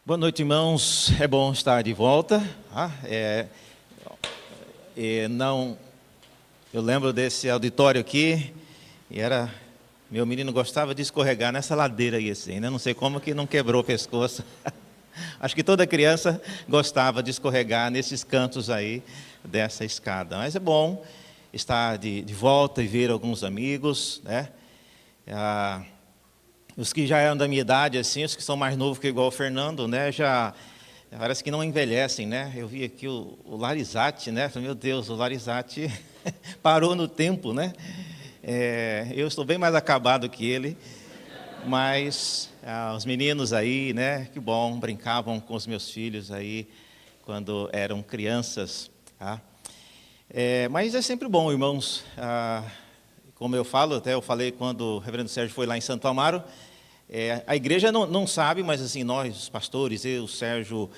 Boa noite, irmãos. É bom estar de volta. Eu lembro desse auditório aqui e meu menino gostava de escorregar nessa ladeira aí assim, né? Não sei como que não quebrou o pescoço. Acho que toda criança gostava de escorregar nesses cantos aí dessa escada. Mas é bom estar de volta e ver alguns amigos, né? Os que já eram da minha idade, assim, os que são mais novos que igual o Fernando, né, já parece que não envelhecem, né? Eu vi aqui o Larizate, né? Meu Deus, o Larizate parou no tempo, né? Eu estou bem mais acabado que ele, mas os meninos aí, né? Que bom, brincavam com os meus filhos aí quando eram crianças, tá? Mas é sempre bom, irmãos. Como eu falei quando o reverendo Sérgio foi lá em Santo Amaro, a igreja não sabe, mas assim, nós, os pastores, eu, o Sérgio,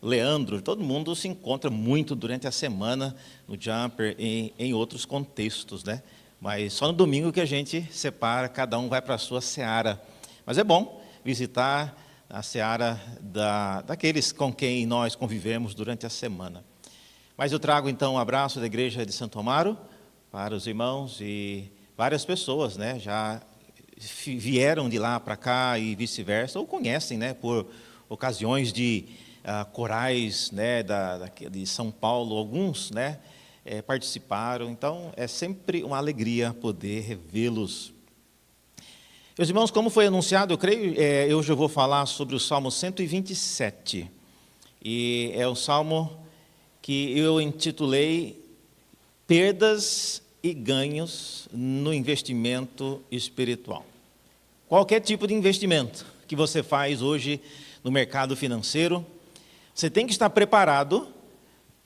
Leandro, todo mundo se encontra muito durante a semana no Jumper, em outros contextos, né? Mas só no domingo que a gente separa, cada um vai para a sua seara. Mas é bom visitar a seara daqueles com quem nós convivemos durante a semana. Mas eu trago então um abraço da igreja de Santo Amaro para os irmãos e várias pessoas, né, já vieram de lá para cá e vice-versa, ou conhecem, né, por ocasiões de corais, né, de São Paulo, alguns, né, participaram. Então, é sempre uma alegria poder revê-los. Meus irmãos, como foi anunciado, eu creio, hoje eu vou falar sobre o Salmo 127. E é um salmo que eu intitulei Perdas e ganhos no investimento espiritual. Qualquer tipo de investimento que você faz hoje no mercado financeiro, você tem que estar preparado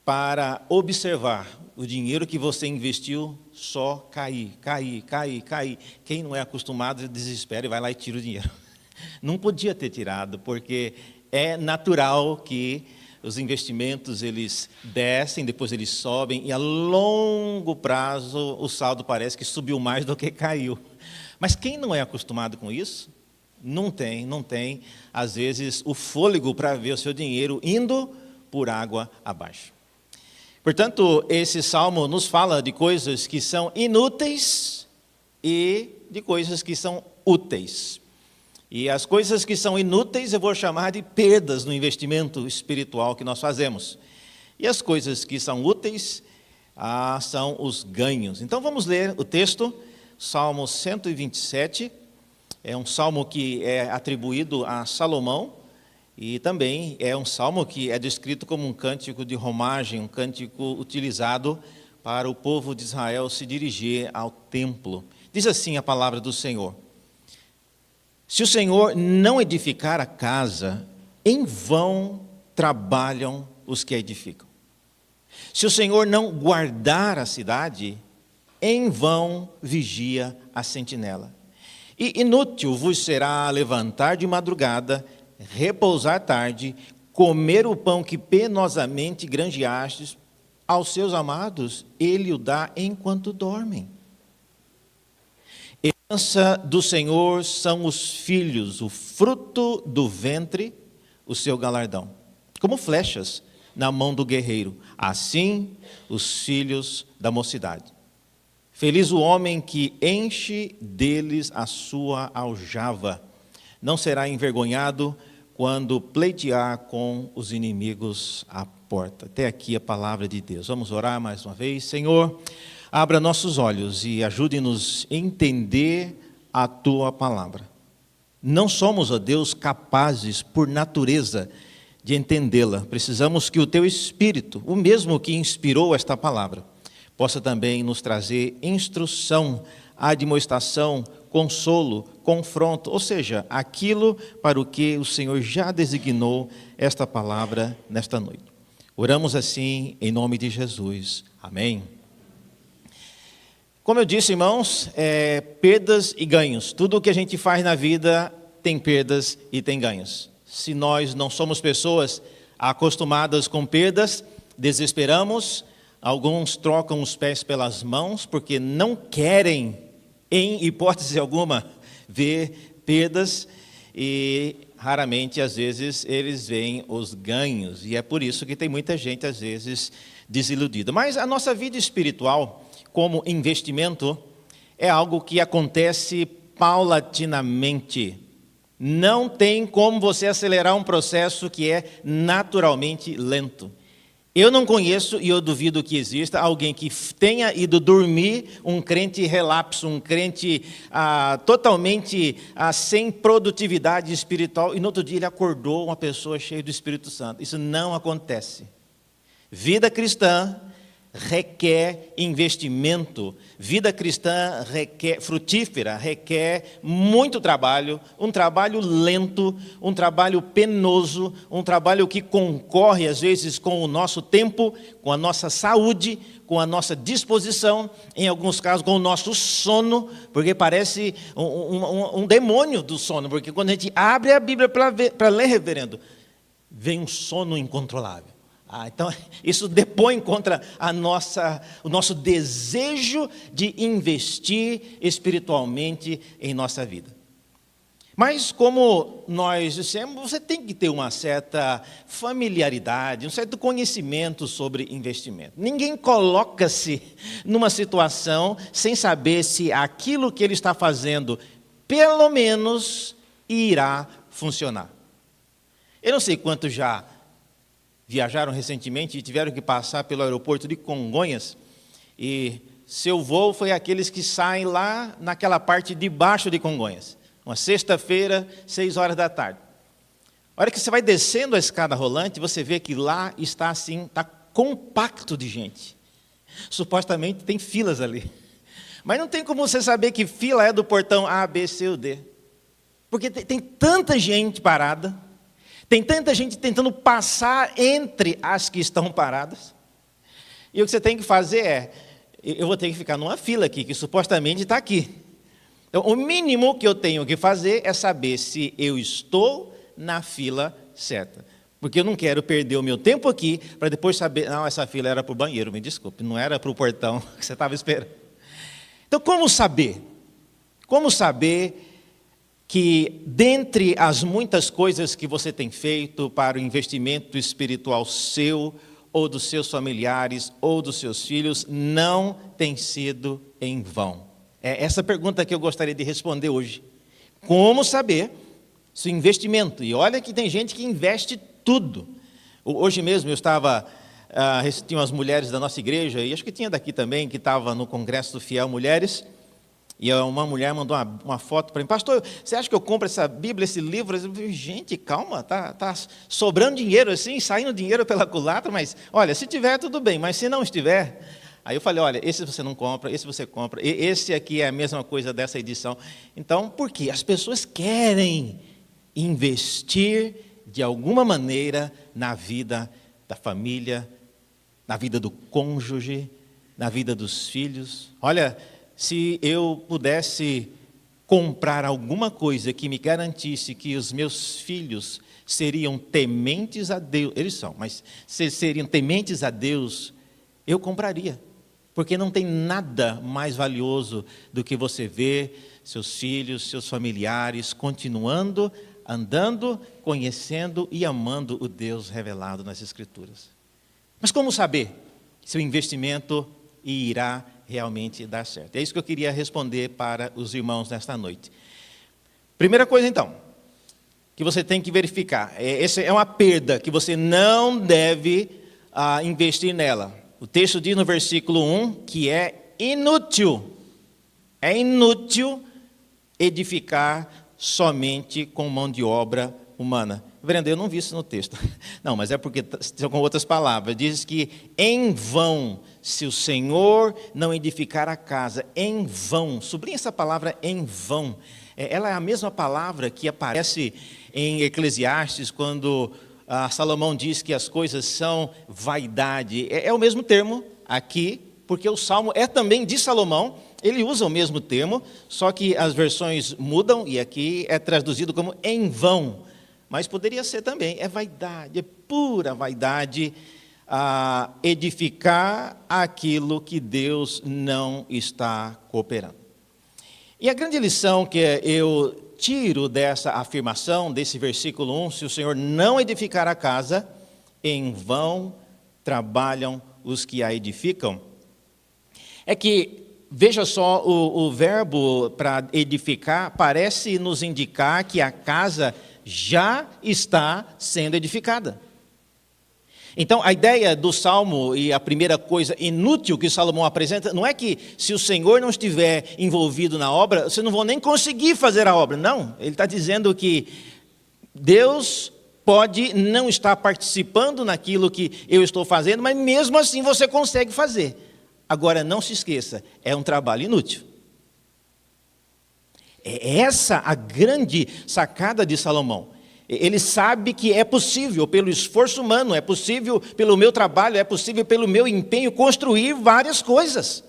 para observar o dinheiro que você investiu só cair. Quem não é acostumado desespera e vai lá e tira o dinheiro. Não podia ter tirado, porque é natural que os investimentos, eles descem, depois eles sobem, e a longo prazo o saldo parece que subiu mais do que caiu. Mas quem não é acostumado com isso, não tem, às vezes, o fôlego para ver o seu dinheiro indo por água abaixo. Portanto, esse salmo nos fala de coisas que são inúteis e de coisas que são úteis. E as coisas que são inúteis eu vou chamar de perdas no investimento espiritual que nós fazemos. E as coisas que são úteis são os ganhos. Então vamos ler o texto, Salmo 127. É um salmo que é atribuído a Salomão. E também é um salmo que é descrito como um cântico de romagem, um cântico utilizado para o povo de Israel se dirigir ao templo. Diz assim a palavra do Senhor: se o Senhor não edificar a casa, em vão trabalham os que a edificam. Se o Senhor não guardar a cidade, em vão vigia a sentinela. E inútil vos será levantar de madrugada, repousar tarde, comer o pão que penosamente granjeastes, aos seus amados ele o dá enquanto dormem. Herança do Senhor são os filhos, o fruto do ventre, o seu galardão. Como flechas na mão do guerreiro, assim os filhos da mocidade. Feliz o homem que enche deles a sua aljava. Não será envergonhado quando pleitear com os inimigos à porta. Até aqui a palavra de Deus. Vamos orar mais uma vez. Senhor, abra nossos olhos e ajude-nos a entender a Tua palavra. Não somos, ó Deus, capazes, por natureza, de entendê-la. Precisamos que o Teu Espírito, o mesmo que inspirou esta palavra, possa também nos trazer instrução, admoestação, consolo, confronto, ou seja, aquilo para o que o Senhor já designou esta palavra nesta noite. Oramos assim em nome de Jesus. Amém. Como eu disse, irmãos, perdas e ganhos. Tudo o que a gente faz na vida tem perdas e tem ganhos. Se nós não somos pessoas acostumadas com perdas, desesperamos. Alguns trocam os pés pelas mãos porque não querem, em hipótese alguma, ver perdas. E raramente, às vezes, eles veem os ganhos. E é por isso que tem muita gente, às vezes, desiludida. Mas a nossa vida espiritual, como investimento, é algo que acontece paulatinamente. Não tem como você acelerar um processo que é naturalmente lento. Eu não conheço, e eu duvido que exista, alguém que tenha ido dormir um crente relapso, um crente totalmente sem produtividade espiritual, e no outro dia ele acordou uma pessoa cheia do Espírito Santo. Isso não acontece. Vida cristã requer investimento. Vida cristã frutífera, requer muito trabalho, um trabalho lento, um trabalho penoso, um trabalho que concorre às vezes com o nosso tempo, com a nossa saúde, com a nossa disposição, em alguns casos com o nosso sono, porque parece um demônio do sono, porque quando a gente abre a Bíblia para ler, reverendo, vem um sono incontrolável. Então, isso depõe contra o nosso desejo de investir espiritualmente em nossa vida. Mas, como nós dissemos, você tem que ter uma certa familiaridade, um certo conhecimento sobre investimento. Ninguém coloca-se numa situação sem saber se aquilo que ele está fazendo, pelo menos, irá funcionar. Eu não sei quantos já viajaram recentemente e tiveram que passar pelo aeroporto de Congonhas, e seu voo foi aqueles que saem lá naquela parte de baixo de Congonhas, uma sexta-feira, 6 horas da tarde. A hora que você vai descendo a escada rolante, você vê que lá está assim, está compacto de gente. Supostamente tem filas ali. Mas não tem como você saber que fila é do portão A, B, C ou D. Porque tem tanta gente parada, tem tanta gente tentando passar entre as que estão paradas. E o que você tem que fazer é, eu vou ter que ficar numa fila aqui, que supostamente está aqui. Então, o mínimo que eu tenho que fazer é saber se eu estou na fila certa. Porque eu não quero perder o meu tempo aqui, para depois saber, não, essa fila era para o banheiro, me desculpe, não era para o portão que você estava esperando. Então, como saber? Como saber que, dentre as muitas coisas que você tem feito para o investimento espiritual seu, ou dos seus familiares, ou dos seus filhos, não tem sido em vão? É essa pergunta que eu gostaria de responder hoje. Como saber se o investimento, e olha que tem gente que investe tudo. Hoje mesmo eu estava, tinha umas mulheres da nossa igreja, e acho que tinha daqui também, que estava no Congresso do Fiel Mulheres, e uma mulher mandou uma foto para mim: pastor, você acha que eu compro essa Bíblia, esse livro? Eu falei: gente, calma, tá sobrando dinheiro assim, saindo dinheiro pela culatra, mas olha, se tiver tudo bem, mas se não estiver... Aí eu falei: olha, esse você não compra, esse você compra, esse aqui é a mesma coisa dessa edição. Então, por quê? As pessoas querem investir de alguma maneira na vida da família, na vida do cônjuge, na vida dos filhos. Olha, se eu pudesse comprar alguma coisa que me garantisse que os meus filhos seriam tementes a Deus, eles são, mas se seriam tementes a Deus, eu compraria. Porque não tem nada mais valioso do que você ver seus filhos, seus familiares continuando, andando, conhecendo e amando o Deus revelado nas Escrituras. Mas como saber se o investimento irá realmente dar certo? É isso que eu queria responder para os irmãos nesta noite. Primeira coisa, então, que você tem que verificar, essa é uma perda que você não deve investir nela. O texto diz no versículo 1 que é inútil edificar somente com mão de obra humana. Reverendo, eu não vi isso no texto. Não, mas é porque, com outras palavras, diz que em vão, se o Senhor não edificar a casa, em vão. Sublinha essa palavra em vão. Ela é a mesma palavra que aparece em Eclesiastes, quando Salomão diz que as coisas são vaidade. É o mesmo termo aqui, porque o Salmo é também de Salomão. Ele usa o mesmo termo, só que as versões mudam, e aqui é traduzido como em vão. Mas poderia ser também, é vaidade, é pura vaidade, edificar aquilo que Deus não está cooperando. E a grande lição que eu tiro dessa afirmação, desse versículo 1, se o Senhor não edificar a casa, em vão trabalham os que a edificam, é que, veja só, o verbo para edificar parece nos indicar que a casa já está sendo edificada. Então, a ideia do Salmo e a primeira coisa inútil que Salomão apresenta, não é que se o Senhor não estiver envolvido na obra, vocês não vão nem conseguir fazer a obra. Não, ele está dizendo que Deus pode não estar participando naquilo que eu estou fazendo, mas mesmo assim você consegue fazer. Agora, não se esqueça, é um trabalho inútil. É essa a grande sacada de Salomão. Ele sabe que é possível, pelo esforço humano, é possível pelo meu trabalho, é possível pelo meu empenho, construir várias coisas.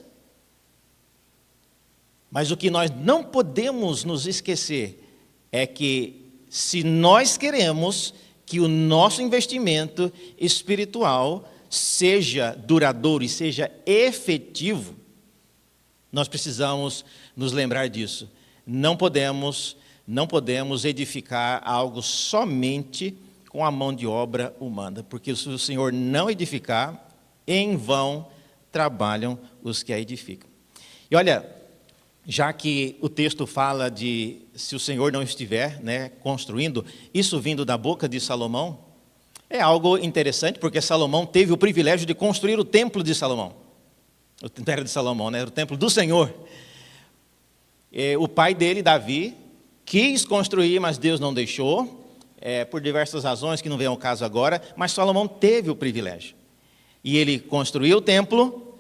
Mas o que nós não podemos nos esquecer é que, se nós queremos que o nosso investimento espiritual seja duradouro e seja efetivo, nós precisamos nos lembrar disso. Não podemos edificar algo somente com a mão de obra humana, porque se o Senhor não edificar, em vão trabalham os que a edificam. E olha, já que o texto fala de se o Senhor não estiver, construindo, isso vindo da boca de Salomão, é algo interessante, porque Salomão teve o privilégio de construir o templo de Salomão. O templo de Salomão, era o templo do Senhor. O pai dele, Davi, quis construir, mas Deus não deixou, por diversas razões que não vem ao caso agora, mas Salomão teve o privilégio. E ele construiu o templo,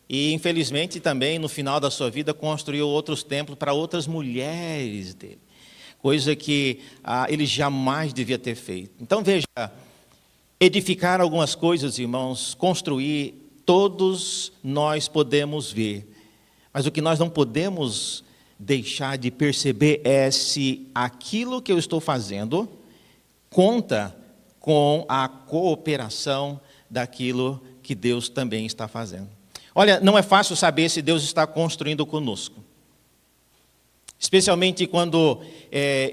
e infelizmente também no final da sua vida construiu outros templos para outras mulheres dele, coisa que ele jamais devia ter feito. Então veja, edificar algumas coisas, irmãos, construir, todos nós podemos ver, mas o que nós não podemos deixar de perceber é se aquilo que eu estou fazendo conta com a cooperação daquilo que Deus também está fazendo. Olha, não é fácil saber se Deus está construindo conosco. Especialmente quando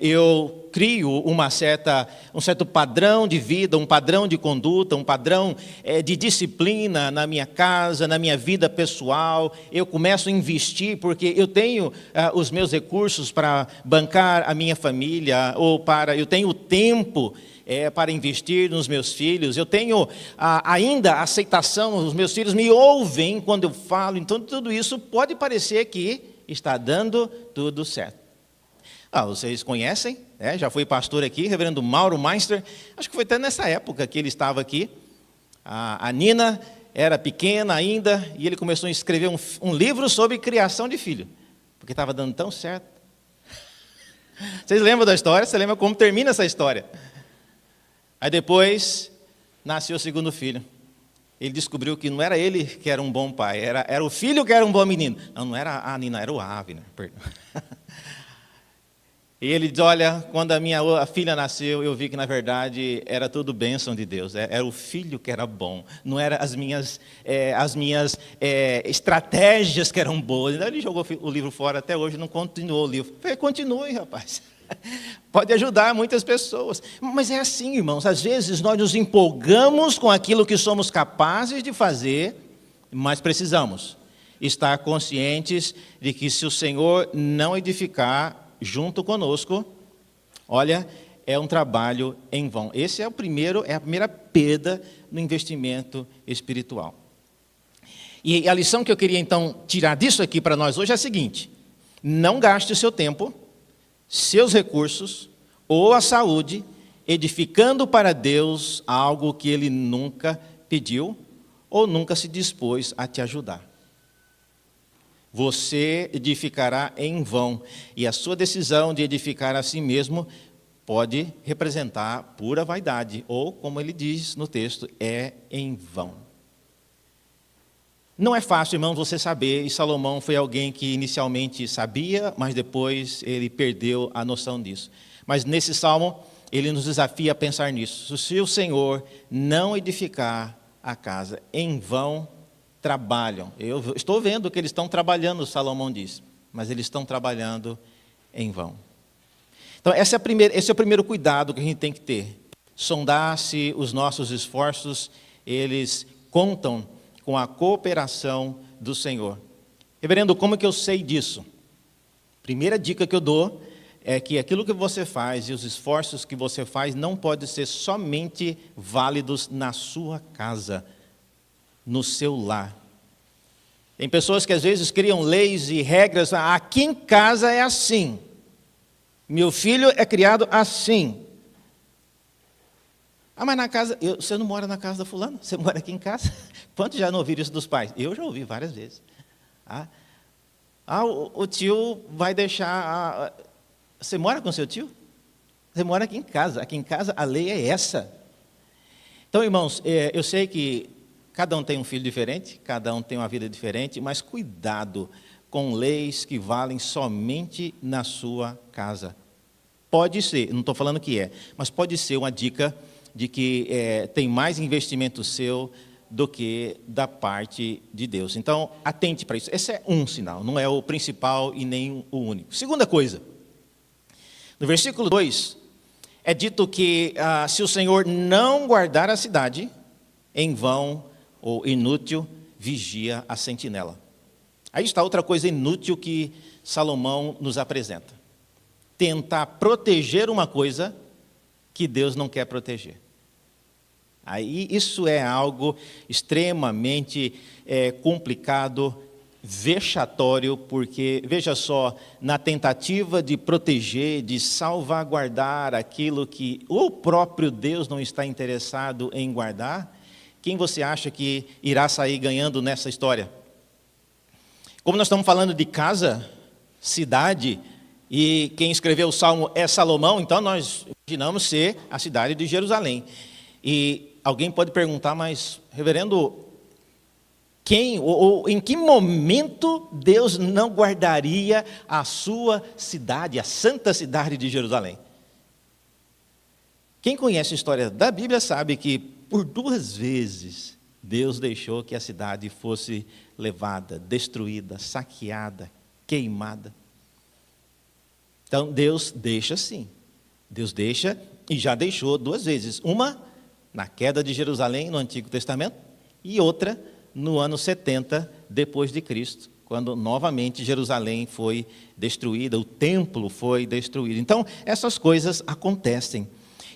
eu crio um certo padrão de vida, um padrão de conduta, um padrão de disciplina na minha casa, na minha vida pessoal. Eu começo a investir porque eu tenho os meus recursos para bancar a minha família, eu tenho tempo para investir nos meus filhos, eu tenho ainda a aceitação, os meus filhos me ouvem quando eu falo, então tudo isso pode parecer que está dando tudo certo. Vocês conhecem, já fui pastor aqui, reverendo Mauro Meister, acho que foi até nessa época que ele estava aqui. A Nina era pequena ainda, e ele começou a escrever um livro sobre criação de filho, porque estava dando tão certo. Vocês lembram da história? Você lembra como termina essa história? Aí depois, nasceu o segundo filho. Ele descobriu que não era ele que era um bom pai, era o filho que era um bom menino. Não era a Nina, era o Avner, perdão. E ele diz, olha, quando a filha nasceu, eu vi que na verdade era tudo bênção de Deus, era o filho que era bom, não eram as minhas estratégias que eram boas. Então ele jogou o livro fora, até hoje não continuou o livro. Eu falei, continue, rapaz. Pode ajudar muitas pessoas. Mas é assim, irmãos, às vezes nós nos empolgamos com aquilo que somos capazes de fazer, mas precisamos estar conscientes de que se o Senhor não edificar junto conosco, olha, é um trabalho em vão. Esse é a primeira perda no investimento espiritual. E a lição que eu queria então tirar disso aqui para nós hoje é a seguinte: não gaste o seu tempo, seus recursos ou a saúde edificando para Deus algo que Ele nunca pediu ou nunca se dispôs a te ajudar. Você edificará em vão, e a sua decisão de edificar a si mesmo pode representar pura vaidade, ou, como ele diz no texto, é em vão. Não é fácil, irmãos, você saber, e Salomão foi alguém que inicialmente sabia, mas depois ele perdeu a noção disso. Mas nesse salmo, ele nos desafia a pensar nisso. Se o Senhor não edificar a casa, em vão trabalham. Eu estou vendo que eles estão trabalhando, Salomão diz. mas eles estão trabalhando em vão. Então, esse é o primeiro cuidado que a gente tem que ter. Sondar se os nossos esforços, eles contam com a cooperação do Senhor. Reverendo, como que eu sei disso? Primeira dica que eu dou é que aquilo que você faz e os esforços que você faz não podem ser somente válidos na sua casa, no seu lar. Tem pessoas que às vezes criam leis e regras, aqui em casa é assim, meu filho é criado assim. Mas na casa, você não mora na casa da fulana, você mora aqui em casa. Quantos já não ouviram isso dos pais? Eu já ouvi várias vezes. O tio vai deixar... Você mora com seu tio? Você mora aqui em casa. Aqui em casa a lei é essa. Então, irmãos, eu sei que cada um tem um filho diferente, cada um tem uma vida diferente, mas cuidado com leis que valem somente na sua casa. Pode ser, não estou falando que é, mas pode ser uma dica de que tem mais investimento seu do que da parte de Deus. Então, atente para isso. Esse é um sinal, não é o principal e nem o único. Segunda coisa, no versículo 2, é dito que se o Senhor não guardar a cidade, em vão ou inútil, vigia a sentinela. Aí está outra coisa inútil que Salomão nos apresenta. Tentar proteger uma coisa que Deus não quer proteger. Aí isso é algo extremamente complicado, vexatório, porque, veja só, na tentativa de proteger, de salvaguardar aquilo que o próprio Deus não está interessado em guardar, quem você acha que irá sair ganhando nessa história? Como nós estamos falando de casa, cidade, e quem escreveu o Salmo é Salomão, então nós imaginamos ser a cidade de Jerusalém. E alguém pode perguntar, mas, reverendo, quem ou em que momento Deus não guardaria a sua cidade, a santa cidade de Jerusalém? Quem conhece a história da Bíblia sabe que por 2 vezes Deus deixou que a cidade fosse levada, destruída, saqueada, queimada. Então Deus deixa sim. Deus deixa e já deixou 2 vezes. Uma na queda de Jerusalém no Antigo Testamento e outra no ano 70 depois de Cristo, quando novamente Jerusalém foi destruída, o templo foi destruído. Então essas coisas acontecem.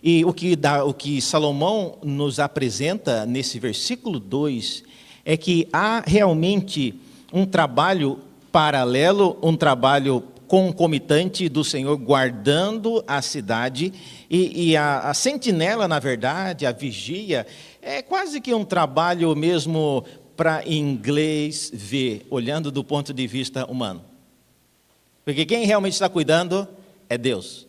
E o que Salomão nos apresenta nesse versículo 2 é que há realmente um trabalho paralelo, um trabalho concomitante do Senhor guardando a cidade, e a sentinela, na verdade, a vigia, é quase que um trabalho mesmo para inglês ver, olhando do ponto de vista humano. Porque quem realmente está cuidando é Deus.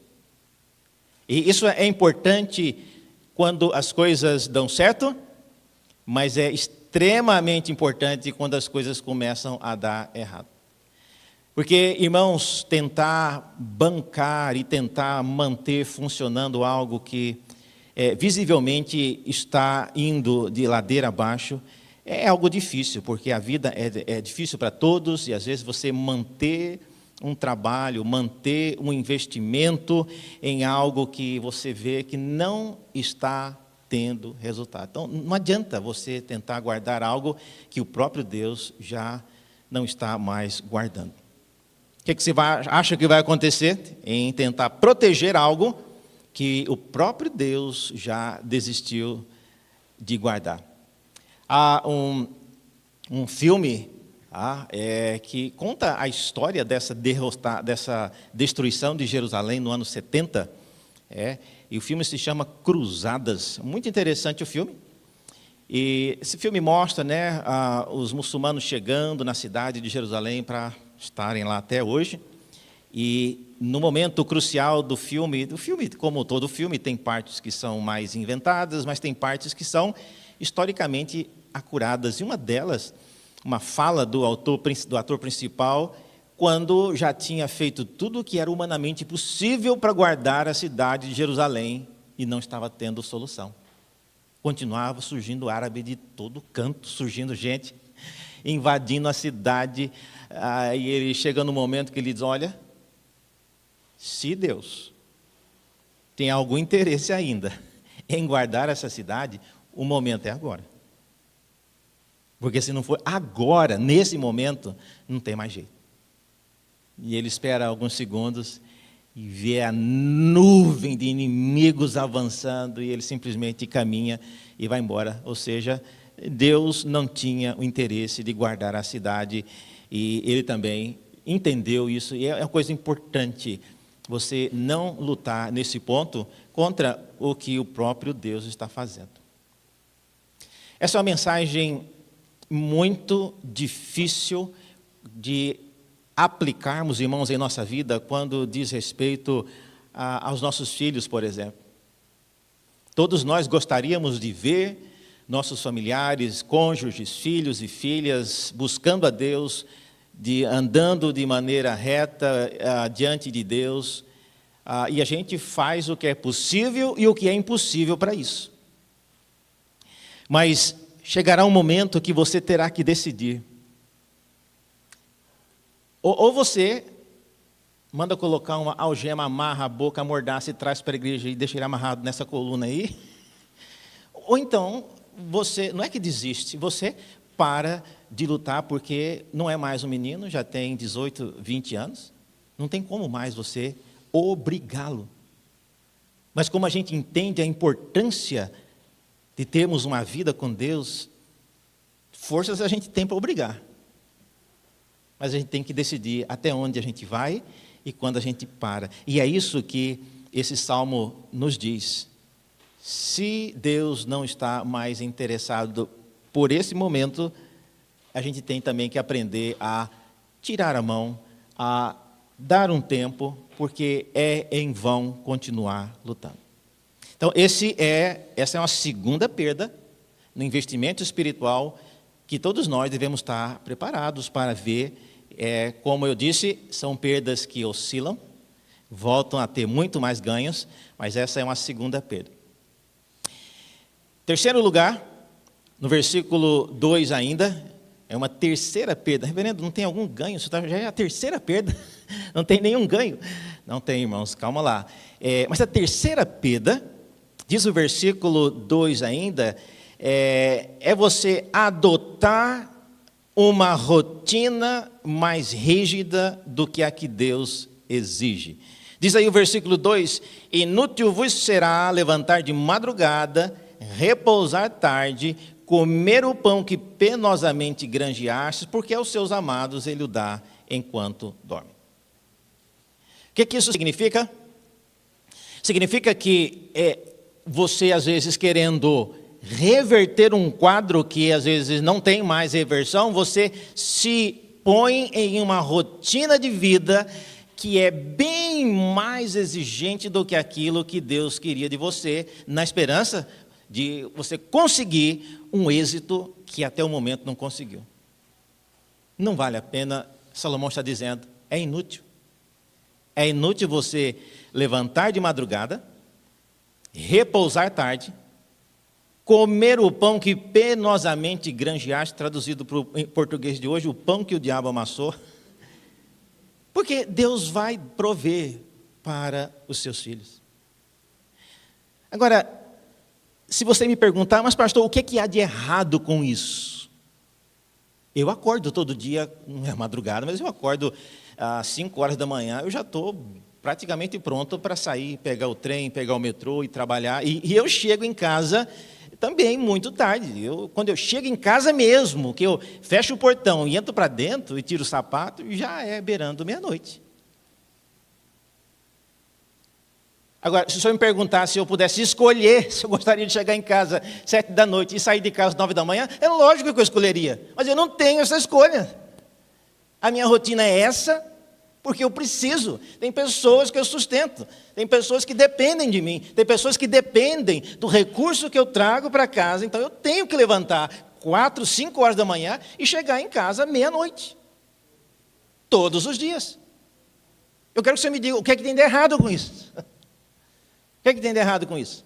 E isso é importante quando as coisas dão certo, mas é extremamente importante quando as coisas começam a dar errado. Porque, irmãos, tentar bancar e tentar manter funcionando algo que visivelmente está indo de ladeira abaixo, é algo difícil, porque a vida é difícil para todos, e às vezes você manter um trabalho, manter um investimento em algo que você vê que não está tendo resultado. Então, não adianta você tentar guardar algo que o próprio Deus já não está mais guardando. O que você acha que vai acontecer em tentar proteger algo que o próprio Deus já desistiu de guardar? Há um filme que conta a história dessa destruição de Jerusalém no ano 70, e o filme se chama Cruzadas. Muito interessante o filme. E esse filme mostra, os muçulmanos chegando na cidade de Jerusalém para estarem lá até hoje. E no momento crucial do filme, como todo filme, tem partes que são mais inventadas, mas tem partes que são historicamente acuradas. E uma delas, uma fala do ator principal, quando já tinha feito tudo o que era humanamente possível para guardar a cidade de Jerusalém e não estava tendo solução. Continuava surgindo árabe de todo canto, surgindo gente. invadindo a cidade. E ele chega no momento que ele diz, olha, se Deus tem algum interesse ainda em guardar essa cidade, o momento é agora. Porque se não for agora, nesse momento, não tem mais jeito. E ele espera alguns segundos e vê a nuvem de inimigos avançando e ele simplesmente caminha e vai embora. Ou seja, Deus não tinha o interesse de guardar a cidade e ele também entendeu isso. E é uma coisa importante você não lutar nesse ponto contra o que o próprio Deus está fazendo. Essa é uma mensagem muito difícil de aplicarmos, irmãos, em nossa vida quando diz respeito aos nossos filhos, por exemplo. Todos nós gostaríamos de ver nossos familiares, cônjuges, filhos e filhas buscando a Deus, andando de maneira reta diante de Deus, e a gente faz o que é possível e o que é impossível para isso. Mas chegará um momento que você terá que decidir. Ou você manda colocar uma algema, amarra a boca, amordaça e traz para a igreja e deixa ele amarrado nessa coluna aí. Ou então, você, não é que desiste, você para de lutar porque não é mais um menino, já tem 18, 20 anos. Não tem como mais você obrigá-lo. Mas como a gente entende a importância de termos uma vida com Deus, forças a gente tem para obrigar. Mas a gente tem que decidir até onde a gente vai e quando a gente para. E é isso que esse salmo nos diz. Se Deus não está mais interessado por esse momento, a gente tem também que aprender a tirar a mão, a dar um tempo, porque é em vão continuar lutando. Então, essa é uma segunda perda no investimento espiritual que todos nós devemos estar preparados para ver. Como eu disse, são perdas que oscilam, voltam a ter muito mais ganhos, mas essa é uma segunda perda. Terceiro lugar, no versículo 2 ainda, é uma terceira perda. Reverendo, não tem algum ganho? Isso já é a terceira perda, não tem nenhum ganho. Não tem, irmãos, calma lá. Mas a terceira perda, diz o versículo 2 ainda, é você adotar uma rotina mais rígida do que a que Deus exige. Diz aí o versículo 2, inútil vos será levantar de madrugada, repousar tarde, comer o pão que penosamente granjeastes, porque aos seus amados ele o dá enquanto dorme. O que isso significa? Significa que você às vezes querendo reverter um quadro que às vezes não tem mais reversão, você se põe em uma rotina de vida que é bem mais exigente do que aquilo que Deus queria de você, na esperança de você conseguir um êxito que até o momento não conseguiu. Não vale a pena, Salomão está dizendo, é inútil. É inútil você levantar de madrugada, repousar tarde, comer o pão que penosamente granjeaste, traduzido para o português de hoje, o pão que o diabo amassou. Porque Deus vai prover para os seus filhos. Agora, se você me perguntar, mas pastor, o que há de errado com isso? Eu acordo todo dia, não é madrugada, mas eu acordo às 5 horas da manhã, eu já estou praticamente pronto para sair, pegar o trem, pegar o metrô e trabalhar. E eu chego em casa também muito tarde. Quando eu chego em casa mesmo, que eu fecho o portão e entro para dentro e tiro o sapato, já é beirando meia-noite. Agora, se o senhor me perguntar se eu pudesse escolher, se eu gostaria de chegar em casa 7 da noite e sair de casa às 9 da manhã, é lógico que eu escolheria. Mas eu não tenho essa escolha. A minha rotina é essa, porque eu preciso. Tem pessoas que eu sustento, tem pessoas que dependem de mim, tem pessoas que dependem do recurso que eu trago para casa, então eu tenho que levantar 4, 5 horas da manhã e chegar em casa meia-noite. Todos os dias. Eu quero que você me diga, o que é que tem de errado com isso? O que é que tem de errado com isso?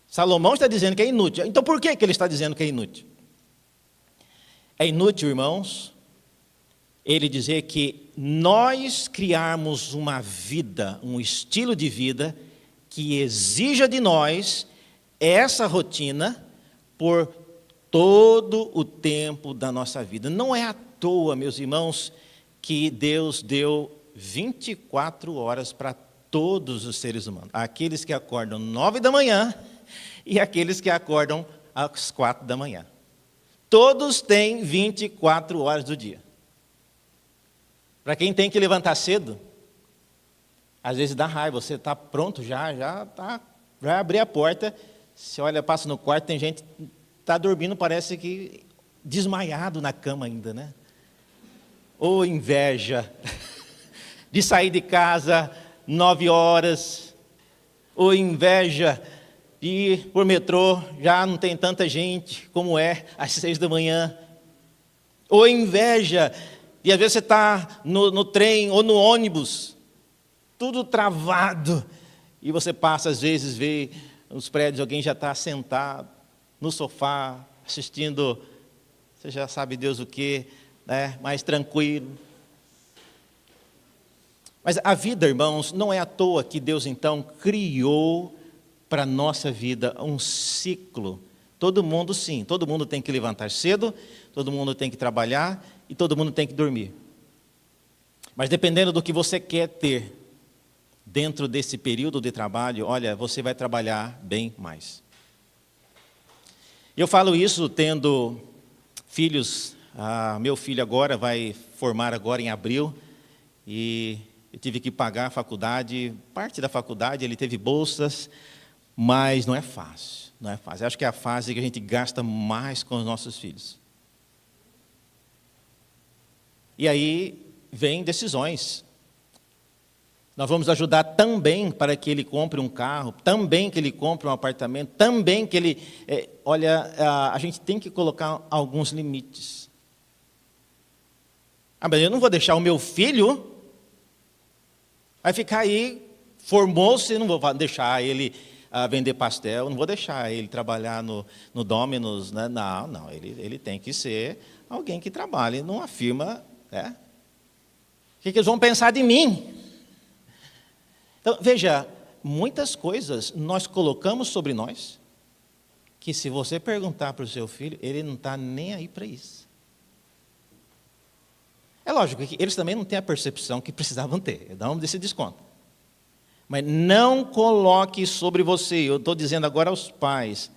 Salomão está dizendo que é inútil. Então por que ele está dizendo que é inútil? É inútil, irmãos, ele dizer que nós criarmos uma vida, um estilo de vida que exija de nós essa rotina por todo o tempo da nossa vida. Não é à toa, meus irmãos, que Deus deu 24 horas para todos os seres humanos. Aqueles que acordam 9 da manhã e aqueles que acordam às 4 da manhã. Todos têm 24 horas do dia. Para quem tem que levantar cedo, às vezes dá raiva, você está pronto vai abrir a porta, você olha, passa no quarto, tem gente que está dormindo, parece que desmaiado na cama ainda, né? Ou inveja de sair de casa 9 horas, ou inveja de ir por metrô, já não tem tanta gente como é às 6 da manhã, ou inveja de às vezes você está no trem ou no ônibus, tudo travado, e você passa às vezes, vê nos prédios, alguém já está sentado no sofá, assistindo, você já sabe Deus o que, né? Mais tranquilo. Mas a vida, irmãos, não é à toa que Deus então criou para a nossa vida um ciclo. Todo mundo sim, todo mundo tem que levantar cedo, todo mundo tem que trabalhar e todo mundo tem que dormir. Mas dependendo do que você quer ter dentro desse período de trabalho, olha, você vai trabalhar bem mais. Eu falo isso tendo filhos. Meu filho agora vai formar agora em abril e eu tive que pagar a faculdade, parte da faculdade, ele teve bolsas, mas não é fácil, não é fácil. Eu acho que é a fase que a gente gasta mais com os nossos filhos. E aí vem decisões. Nós vamos ajudar também para que ele compre um carro, também que ele compre um apartamento, também que ele... a gente tem que colocar alguns limites. Mas eu não vou deixar o meu filho... Vai ficar aí, formou-se, não vou deixar ele vender pastel, não vou deixar ele trabalhar no Domino's, né? Não, ele tem que ser alguém que trabalhe numa firma, né? O que eles vão pensar de mim? Então, veja, muitas coisas nós colocamos sobre nós, que se você perguntar para o seu filho, ele não está nem aí para isso. É lógico que eles também não têm a percepção que precisavam ter, damos desse desconto. Mas não coloque sobre você, eu estou dizendo agora aos pais,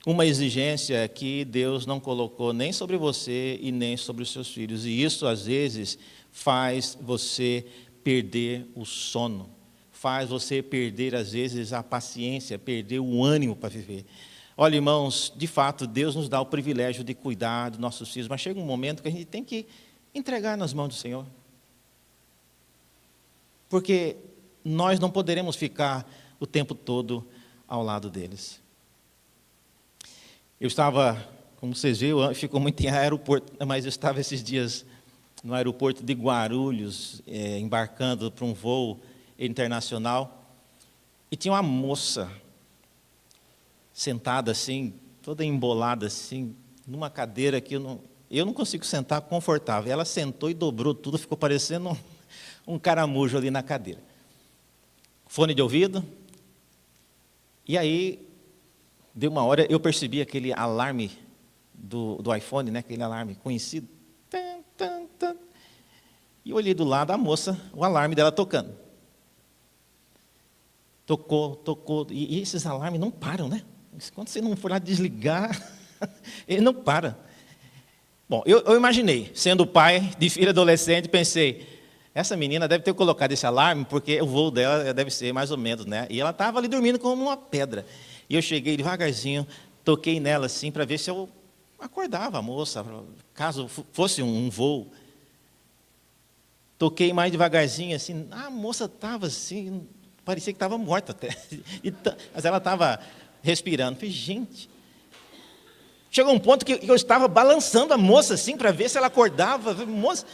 uma exigência que Deus não colocou nem sobre você e nem sobre os seus filhos. E isso, às vezes, faz você perder o sono, faz você perder, às vezes, a paciência, perder o ânimo para viver. Olha, irmãos, de fato, Deus nos dá o privilégio de cuidar dos nossos filhos, mas chega um momento que a gente tem que entregar nas mãos do Senhor. Porque nós não poderemos ficar o tempo todo ao lado deles. Eu estava, como vocês viram, eu fico muito em aeroporto, mas eu estava esses dias no aeroporto de Guarulhos, embarcando para um voo internacional, e tinha uma moça sentada assim, toda embolada assim, numa cadeira que eu não consigo sentar confortável. Ela sentou e dobrou tudo, ficou parecendo um caramujo ali na cadeira. Fone de ouvido. E aí, deu uma hora, eu percebi aquele alarme do iPhone, né? Aquele alarme conhecido. Tan, tan, tan. E eu olhei do lado a moça, o alarme dela tocando. Tocou. E esses alarmes não param, né? Quando você não for lá desligar, ele não para. Bom, eu imaginei, sendo pai de filho adolescente, pensei, essa menina deve ter colocado esse alarme, porque o voo dela deve ser mais ou menos, né? E ela estava ali dormindo como uma pedra. E eu cheguei devagarzinho, toquei nela assim, para ver se eu acordava a moça, caso fosse um voo. Toquei mais devagarzinho, assim, a moça estava assim, parecia que estava morta até. Mas ela estava respirando. Falei, gente... Chegou um ponto que eu estava balançando a moça assim para ver se ela acordava. Moça,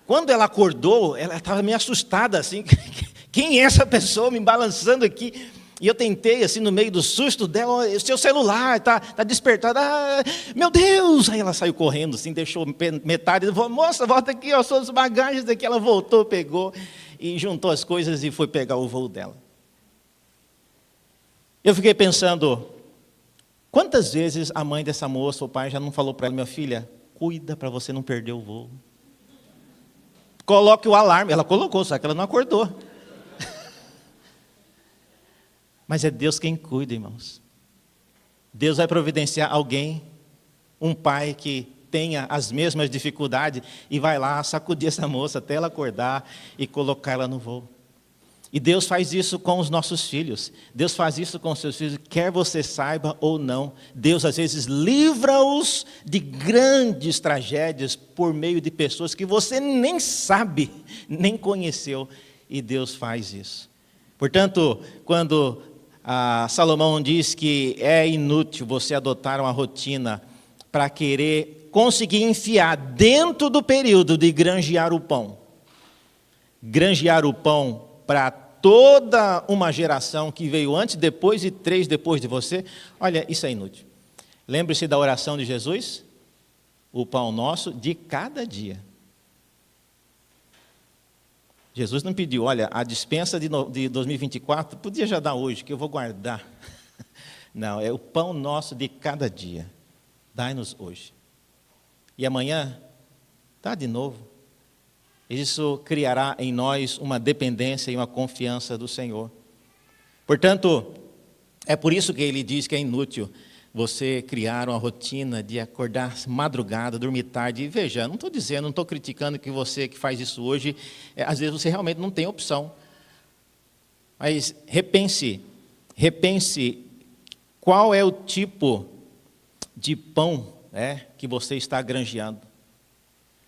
quando ela acordou, ela estava meio assustada assim. Quem é essa pessoa me balançando aqui? E eu tentei, assim, no meio do susto dela, o seu celular está despertado. Ah, meu Deus! Aí ela saiu correndo, assim, deixou metade. Moça, volta aqui, ó, suas bagagens aqui. Ela voltou, pegou e juntou as coisas e foi pegar o voo dela. Eu fiquei pensando, quantas vezes a mãe dessa moça, o pai, já não falou para ela, minha filha, cuida para você não perder o voo. Coloque o alarme. Ela colocou, só que ela não acordou. Mas é Deus quem cuida, irmãos. Deus vai providenciar alguém, um pai que tenha as mesmas dificuldades e vai lá sacudir essa moça até ela acordar e colocar ela no voo. E Deus faz isso com os nossos filhos. Deus faz isso com os seus filhos, quer você saiba ou não. Deus às vezes livra-os de grandes tragédias por meio de pessoas que você nem sabe, nem conheceu. E Deus faz isso. Portanto, quando Salomão diz que é inútil você adotar uma rotina para querer conseguir enfiar dentro do período de granjear o pão para toda uma geração que veio antes, depois e 3 depois de você, olha, isso é inútil. Lembre-se da oração de Jesus, o pão nosso de cada dia. Jesus não pediu, olha, a dispensa de 2024, podia já dar hoje, que eu vou guardar. Não, é o pão nosso de cada dia. Dai-nos hoje. E amanhã, dá de novo. Isso criará em nós uma dependência e uma confiança do Senhor. Portanto, é por isso que ele diz que é inútil você criar uma rotina de acordar madrugada, dormir tarde. E veja, não estou dizendo, não estou criticando que você que faz isso hoje, às vezes você realmente não tem opção. Mas repense qual é o tipo de pão que você está granjeando.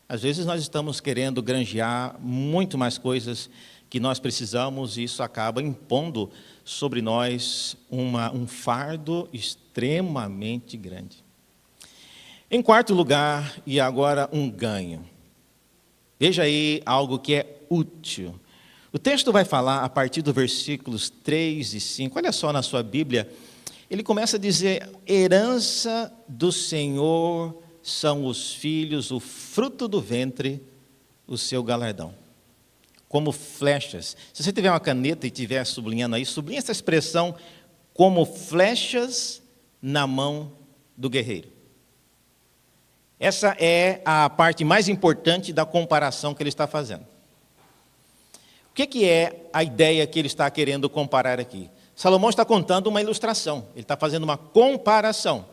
Às vezes nós estamos querendo granjear muito mais coisas que nós precisamos e isso acaba impondo sobre nós um fardo extremamente grande. Em quarto lugar, e agora um ganho. Veja aí algo que é útil. O texto vai falar a partir dos versículos 3 e 5. Olha só na sua Bíblia, ele começa a dizer, herança do Senhor são os filhos, o fruto do ventre, o seu galardão. Como flechas. Se você tiver uma caneta e estiver sublinhando aí, sublinha essa expressão, como flechas na mão do guerreiro. Essa é a parte mais importante da comparação que ele está fazendo. O que é a ideia que ele está querendo comparar aqui? Salomão está contando uma ilustração, ele está fazendo uma comparação.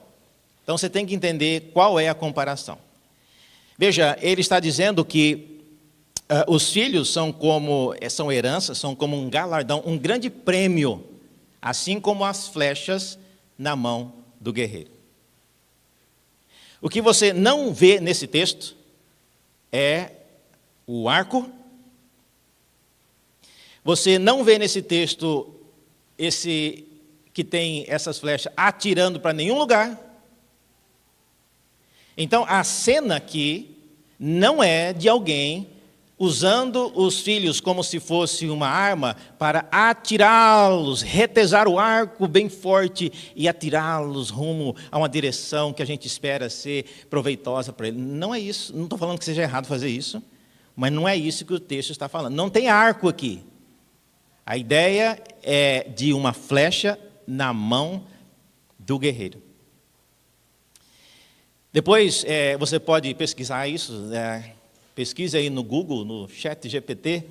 Então você tem que entender qual é a comparação. Veja, ele está dizendo que os filhos são heranças, são como um galardão, um grande prêmio, assim como as flechas na mão do guerreiro. O que você não vê nesse texto é o arco. Você não vê nesse texto esse que tem essas flechas atirando para nenhum lugar. Então a cena aqui não é de alguém usando os filhos como se fosse uma arma para atirá-los, retesar o arco bem forte e atirá-los rumo a uma direção que a gente espera ser proveitosa para ele. Não é isso, não estou falando que seja errado fazer isso, mas não é isso que o texto está falando. Não tem arco aqui. A ideia é de uma flecha na mão do guerreiro. Depois você pode pesquisar isso, pesquise aí no Google, no ChatGPT,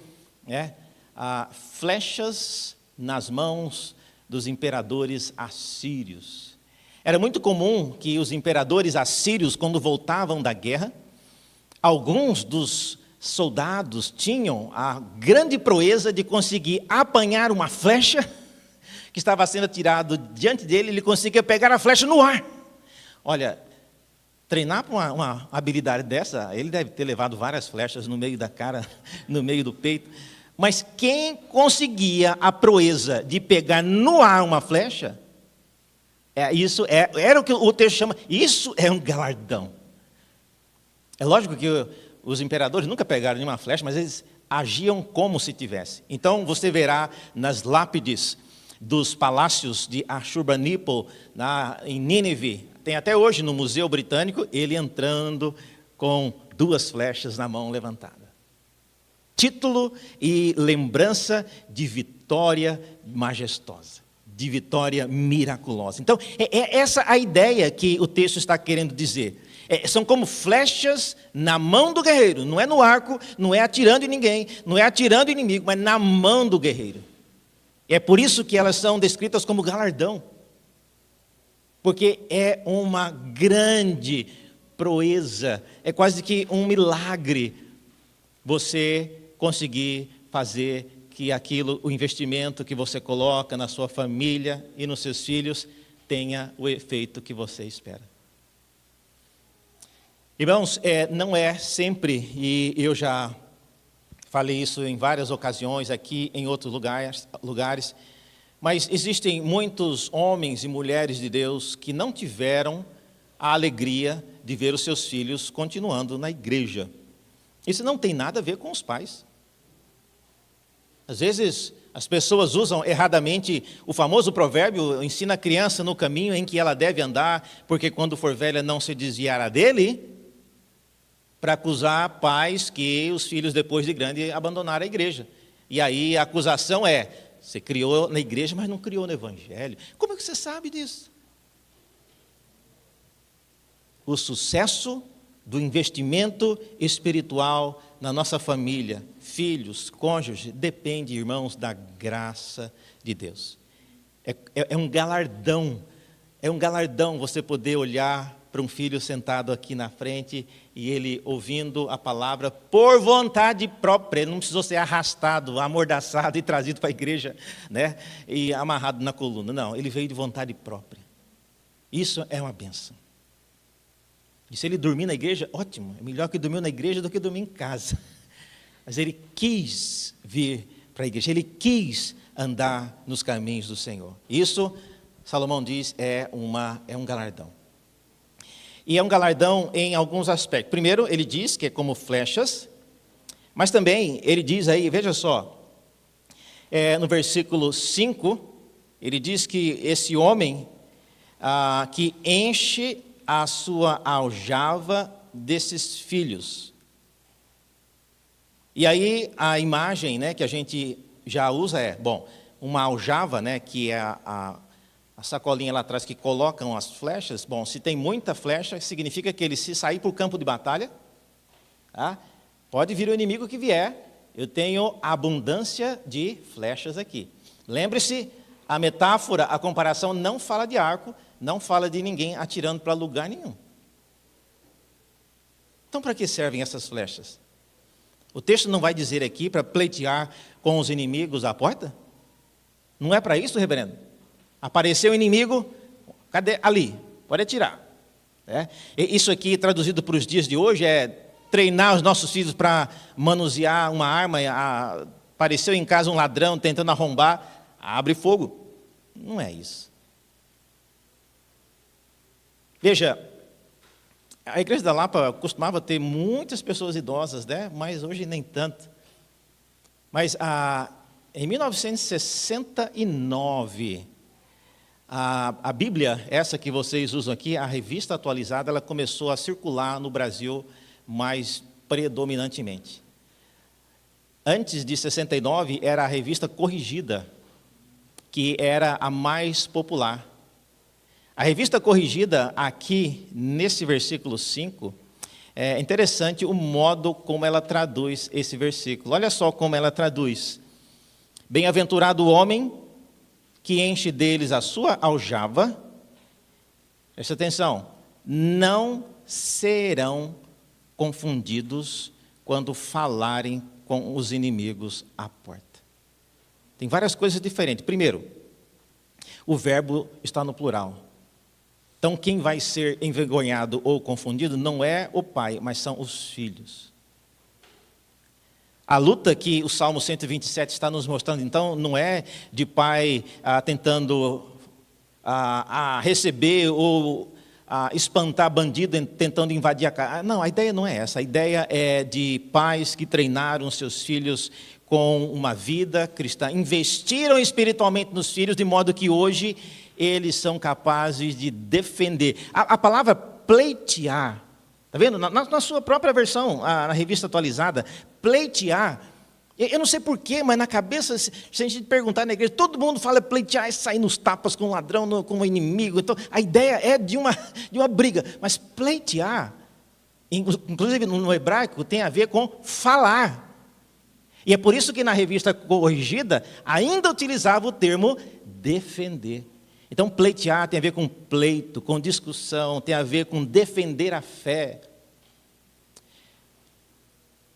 flechas nas mãos dos imperadores assírios. Era muito comum que os imperadores assírios, quando voltavam da guerra, alguns dos soldados tinham a grande proeza de conseguir apanhar uma flecha que estava sendo atirada diante dele, ele conseguia pegar a flecha no ar. Olha, treinar para uma habilidade dessa, ele deve ter levado várias flechas no meio da cara, no meio do peito. Mas quem conseguia a proeza de pegar no ar uma flecha, era o que o texto chama, isso é um galardão. É lógico que os imperadores nunca pegaram nenhuma flecha, mas eles agiam como se tivesse. Então você verá nas lápides dos palácios de Ashurbanipal, em Nínive. Tem até hoje no Museu Britânico, ele entrando com 2 flechas na mão levantada. Título e lembrança de vitória majestosa, de vitória miraculosa. Então, é essa a ideia que o texto está querendo dizer. São como flechas na mão do guerreiro, não é no arco, não é atirando em ninguém, não é atirando em inimigo, mas na mão do guerreiro. É por isso que elas são descritas como galardão, porque é uma grande proeza, é quase que um milagre você conseguir fazer que o investimento que você coloca na sua família e nos seus filhos tenha o efeito que você espera. Irmãos, não é sempre, e eu já falei isso em várias ocasiões aqui em outros lugares, mas existem muitos homens e mulheres de Deus que não tiveram a alegria de ver os seus filhos continuando na igreja. Isso não tem nada a ver com os pais. Às vezes, as pessoas usam erradamente o famoso provérbio, ensina a criança no caminho em que ela deve andar, porque quando for velha não se desviará dele, para acusar pais que os filhos, depois de grande, abandonaram a igreja. E aí a acusação é, você criou na igreja, mas não criou no evangelho. Como é que você sabe disso? O sucesso do investimento espiritual na nossa família, filhos, cônjuges, depende, irmãos, da graça de Deus. É um galardão você poder olhar para um filho sentado aqui na frente e ele ouvindo a palavra por vontade própria. Ele não precisou ser arrastado, amordaçado e trazido para a igreja, né? E amarrado na coluna. Não, ele veio de vontade própria. Isso é uma bênção. E se ele dormir na igreja, ótimo. É melhor que dormir na igreja do que dormir em casa. Mas ele quis vir para a igreja. Ele quis andar nos caminhos do Senhor. Isso, Salomão diz, é um galardão. E é um galardão em alguns aspectos. Primeiro, ele diz que é como flechas, mas também ele diz aí, veja só, no versículo 5, ele diz que esse homem que enche a sua aljava desses filhos. E aí a imagem, né, que a gente já usa uma aljava, né, que é a sacolinha lá atrás que colocam as flechas. Bom, se tem muita flecha, significa que ele, se sair para o campo de batalha, pode vir o inimigo que vier, eu tenho abundância de flechas aqui. Lembre-se, a metáfora, a comparação não fala de arco, não fala de ninguém atirando para lugar nenhum. Então, para que servem essas flechas? O texto não vai dizer aqui para pleitear com os inimigos à porta? Não é para isso, reverendo? Apareceu o inimigo, cadê? Ali, pode atirar. Isso aqui, traduzido para os dias de hoje, é treinar os nossos filhos para manusear uma arma. Apareceu em casa um ladrão tentando arrombar, abre fogo. Não é isso. Veja, a igreja da Lapa costumava ter muitas pessoas idosas, né? Mas hoje nem tanto. Mas em 1969, a Bíblia, essa que vocês usam aqui, a revista atualizada, ela começou a circular no Brasil mais predominantemente. Antes de 69, era a revista Corrigida, que era a mais popular. A revista Corrigida, aqui, nesse versículo 5, é interessante o modo como ela traduz esse versículo. Olha só como ela traduz. Bem-aventurado o homem que enche deles a sua aljava. Presta atenção. Não serão confundidos quando falarem com os inimigos à porta. Tem várias coisas diferentes. Primeiro, o verbo está no plural. Então, quem vai ser envergonhado ou confundido não é o pai, mas são os filhos. A luta que o Salmo 127 está nos mostrando, então, não é de pai tentando receber ou espantar bandido tentando invadir a casa. Não, a ideia não é essa. A ideia é de pais que treinaram seus filhos com uma vida cristã, investiram espiritualmente nos filhos, de modo que hoje eles são capazes de defender. A palavra pleitear, está vendo? Na sua própria versão, na revista atualizada, pleitear, eu não sei porquê, mas na cabeça, se a gente perguntar na igreja, todo mundo fala pleitear é sair nos tapas com o ladrão, com o inimigo. Então, a ideia é de uma briga, mas pleitear, inclusive no hebraico, tem a ver com falar. E é por isso que na revista corrigida ainda utilizava o termo defender. Então, pleitear tem a ver com pleito, com discussão, tem a ver com defender a fé.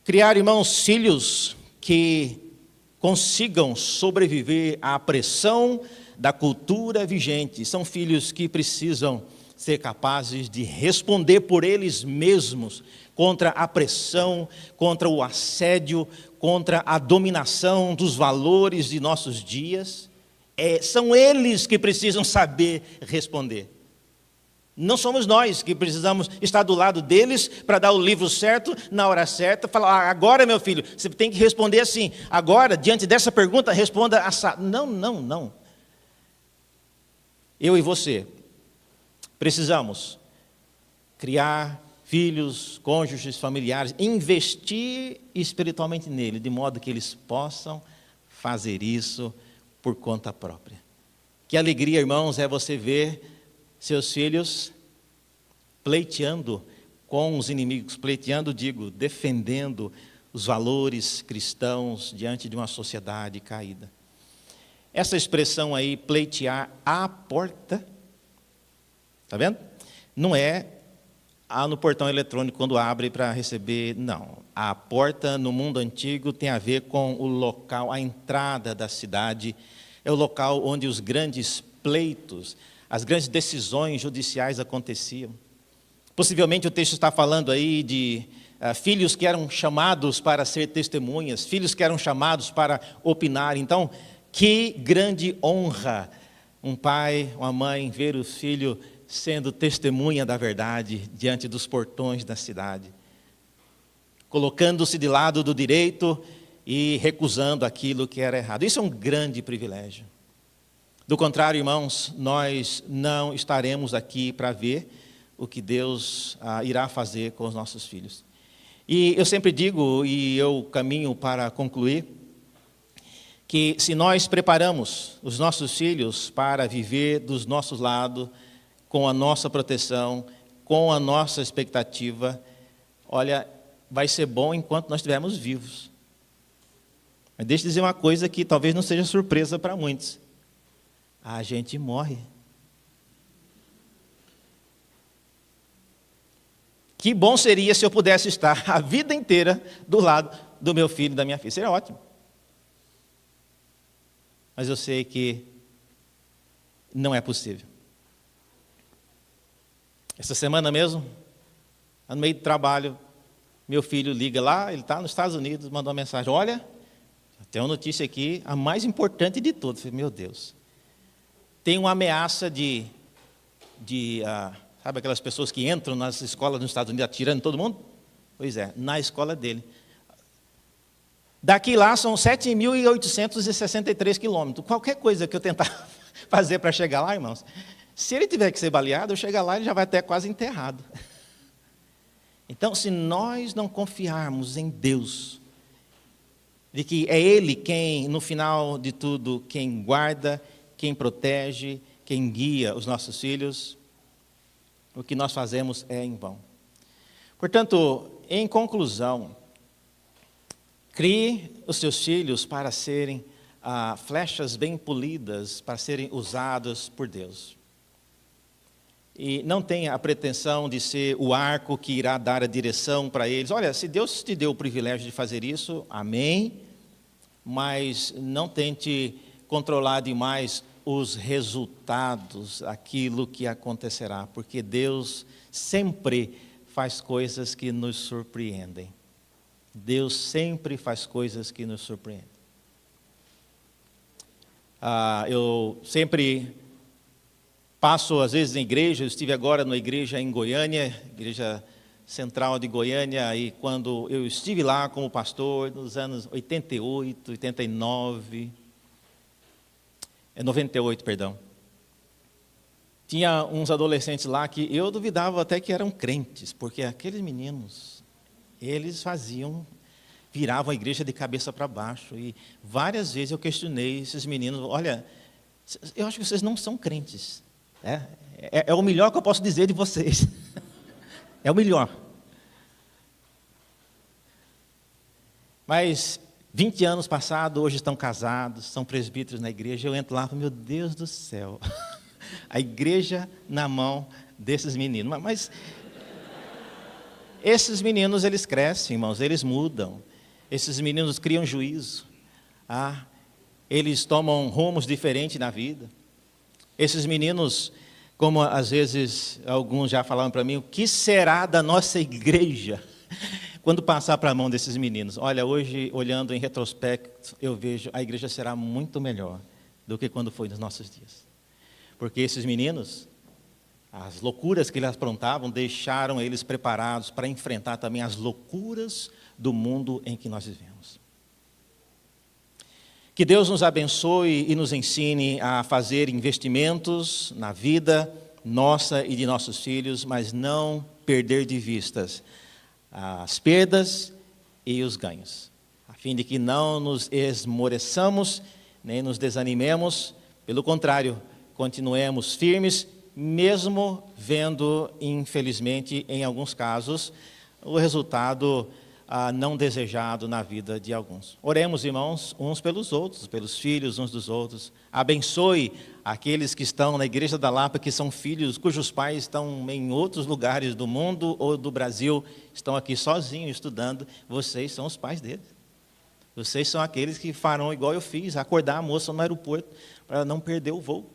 Criar, irmãos, filhos que consigam sobreviver à pressão da cultura vigente. São filhos que precisam ser capazes de responder por eles mesmos contra a pressão, contra o assédio, contra a dominação dos valores de nossos dias. São eles que precisam saber responder. Não somos nós que precisamos estar do lado deles para dar o livro certo, na hora certa, falar, agora, meu filho, você tem que responder assim. Agora, diante dessa pergunta, responda assado. Não. Eu e você precisamos criar filhos, cônjuges, familiares, investir espiritualmente nele, de modo que eles possam fazer isso por conta própria. Que alegria, irmãos, é você ver seus filhos pleiteando com os inimigos, pleiteando, defendendo os valores cristãos diante de uma sociedade caída. Essa expressão aí, pleitear à porta, está vendo? Não é no portão eletrônico quando abre para receber, não. A porta no mundo antigo tem a ver com o local, a entrada da cidade, é o local onde os grandes pleitos, as grandes decisões judiciais aconteciam. Possivelmente o texto está falando aí de filhos que eram chamados para ser testemunhas, filhos que eram chamados para opinar. Então, que grande honra um pai, uma mãe, ver o filho sendo testemunha da verdade diante dos portões da cidade, colocando-se de lado do direito e recusando aquilo que era errado. Isso é um grande privilégio. Do contrário, irmãos, nós não estaremos aqui para ver o que Deus irá fazer com os nossos filhos. E eu sempre digo, e eu caminho para concluir, que se nós preparamos os nossos filhos para viver dos nossos lados, com a nossa proteção, com a nossa expectativa, olha, vai ser bom enquanto nós estivermos vivos. Mas deixa eu dizer uma coisa que talvez não seja surpresa para muitos. A gente morre. Que bom seria se eu pudesse estar a vida inteira do lado do meu filho e da minha filha. Seria ótimo. Mas eu sei que não é possível. Essa semana mesmo, no meio do trabalho, meu filho liga lá, ele está nos Estados Unidos, mandou uma mensagem, olha, tem uma notícia aqui, a mais importante de todas. Eu falei, meu Deus, tem uma ameaça sabe aquelas pessoas que entram nas escolas nos Estados Unidos atirando todo mundo? Pois é, na escola dele. Daqui lá são 7.863 quilômetros. Qualquer coisa que eu tentar fazer para chegar lá, irmãos, se ele tiver que ser baleado, eu chegar lá, ele já vai até quase enterrado. Então, se nós não confiarmos em Deus, de que é Ele quem, no final de tudo, quem guarda, quem protege, quem guia os nossos filhos, o que nós fazemos é em vão. Portanto, em conclusão, crie os seus filhos para serem flechas bem polidas, para serem usados por Deus. E não tenha a pretensão de ser o arco que irá dar a direção para eles. Olha, se Deus te deu o privilégio de fazer isso, amém, mas não tente controlar demais os resultados, aquilo que acontecerá, porque Deus sempre faz coisas que nos surpreendem. Deus sempre faz coisas que nos surpreendem. Eu sempre Passo, às vezes, em igreja. Eu estive agora numa igreja em Goiânia, igreja central de Goiânia, e quando eu estive lá como pastor, nos anos 88, 89, 98, perdão. Tinha uns adolescentes lá que eu duvidava até que eram crentes, porque aqueles meninos, eles viravam a igreja de cabeça para baixo, e várias vezes eu questionei esses meninos: olha, eu acho que vocês não são crentes, é o melhor que eu posso dizer de vocês, é o melhor. Mas 20 anos passados, hoje estão casados, são presbíteros na igreja, eu entro lá e falo: meu Deus do céu, a igreja na mão desses meninos. Mas esses meninos, eles crescem, irmãos, eles mudam. Esses meninos criam juízo. Eles tomam rumos diferentes na vida. Esses meninos, como às vezes alguns já falaram para mim: o que será da nossa igreja quando passar para a mão desses meninos? Olha, hoje, olhando em retrospecto, eu vejo a igreja será muito melhor do que quando foi nos nossos dias. Porque esses meninos, as loucuras que eles aprontavam, deixaram eles preparados para enfrentar também as loucuras do mundo em que nós vivemos. Que Deus nos abençoe e nos ensine a fazer investimentos na vida nossa e de nossos filhos, mas não perder de vistas as perdas e os ganhos, a fim de que não nos esmoreçamos, nem nos desanimemos, pelo contrário, continuemos firmes, mesmo vendo, infelizmente, em alguns casos, o resultado não desejado na vida de alguns. Oremos, irmãos, uns pelos outros, pelos filhos uns dos outros. Abençoe aqueles que estão na Igreja da Lapa, que são filhos cujos pais estão em outros lugares do mundo ou do Brasil, estão aqui sozinhos estudando. Vocês são os pais deles. Vocês são aqueles que farão igual eu fiz, acordar a moça no aeroporto para não perder o voo.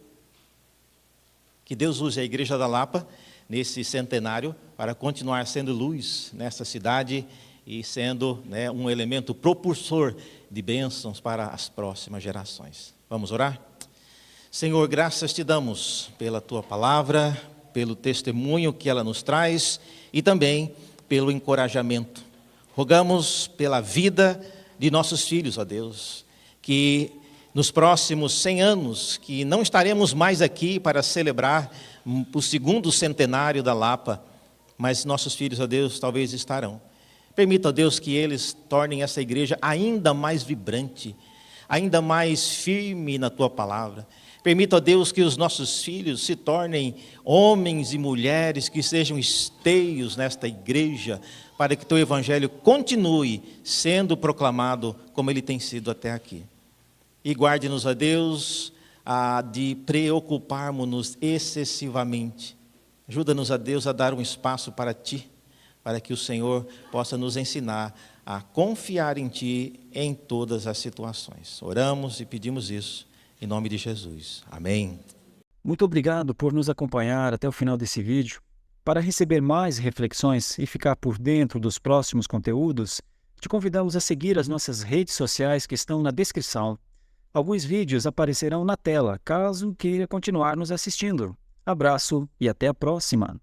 Que Deus use a Igreja da Lapa nesse centenário para continuar sendo luz nessa cidade e sendo, um elemento propulsor de bênçãos para as próximas gerações. Vamos orar? Senhor, graças te damos pela tua palavra, pelo testemunho que ela nos traz e também pelo encorajamento. Rogamos pela vida de nossos filhos, ó Deus, que nos próximos 100 anos, que não estaremos mais aqui para celebrar o segundo centenário da Lapa, mas nossos filhos, ó Deus, talvez estarão. Permita, ó Deus, que eles tornem essa igreja ainda mais vibrante, ainda mais firme na tua palavra. Permita, ó Deus, que os nossos filhos se tornem homens e mulheres que sejam esteios nesta igreja, para que teu evangelho continue sendo proclamado como ele tem sido até aqui. E guarde-nos, ó Deus, de preocuparmos-nos excessivamente. Ajuda-nos, ó Deus, a dar um espaço para ti, para que o Senhor possa nos ensinar a confiar em ti em todas as situações. Oramos e pedimos isso em nome de Jesus. Amém. Muito obrigado por nos acompanhar até o final desse vídeo. Para receber mais reflexões e ficar por dentro dos próximos conteúdos, te convidamos a seguir as nossas redes sociais que estão na descrição. Alguns vídeos aparecerão na tela, caso queira continuar nos assistindo. Abraço e até a próxima!